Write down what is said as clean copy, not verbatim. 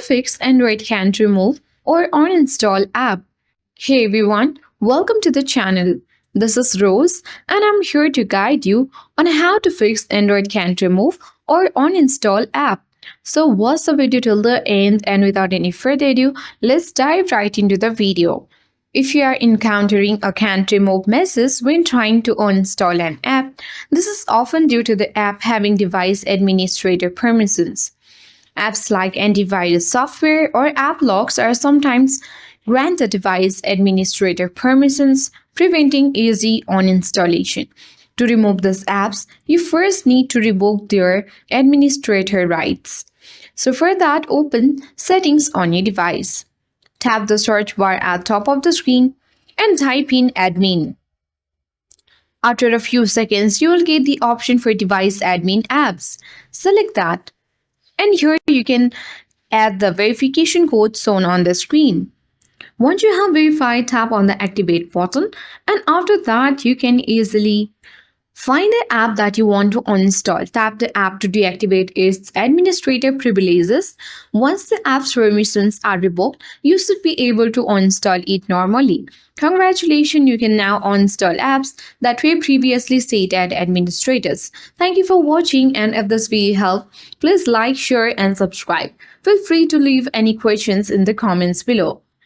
fix Android can't remove or uninstall app. Hey everyone, welcome to the channel. This is Rose and I'm here to guide you on how to fix Android can't remove or uninstall app. So watch the video till the end, and without any further ado, let's dive right into the video. If you are encountering a can't remove message when trying to uninstall an app, this is often due to the app having device administrator permissions. Apps like antivirus software or app locks are sometimes granted device administrator permissions, preventing easy uninstallation. To remove these apps, you first need to revoke their administrator rights. So for that, open Settings on your device. Tap the search bar at top of the screen and type in admin. After a few seconds, you will get the option for device admin apps. Select that. And here you can add the verification code shown on the screen. Once you have verified, tap on the Activate button, and after that you can easily find the app that you want to uninstall. Tap the app to deactivate its administrator privileges. Once the app's permissions are revoked, you should be able to uninstall it normally. Congratulations, you can now uninstall apps that were previously set as administrators. Thank you for watching, and if this video helped, please like, share and subscribe. Feel free to leave any questions in the comments below.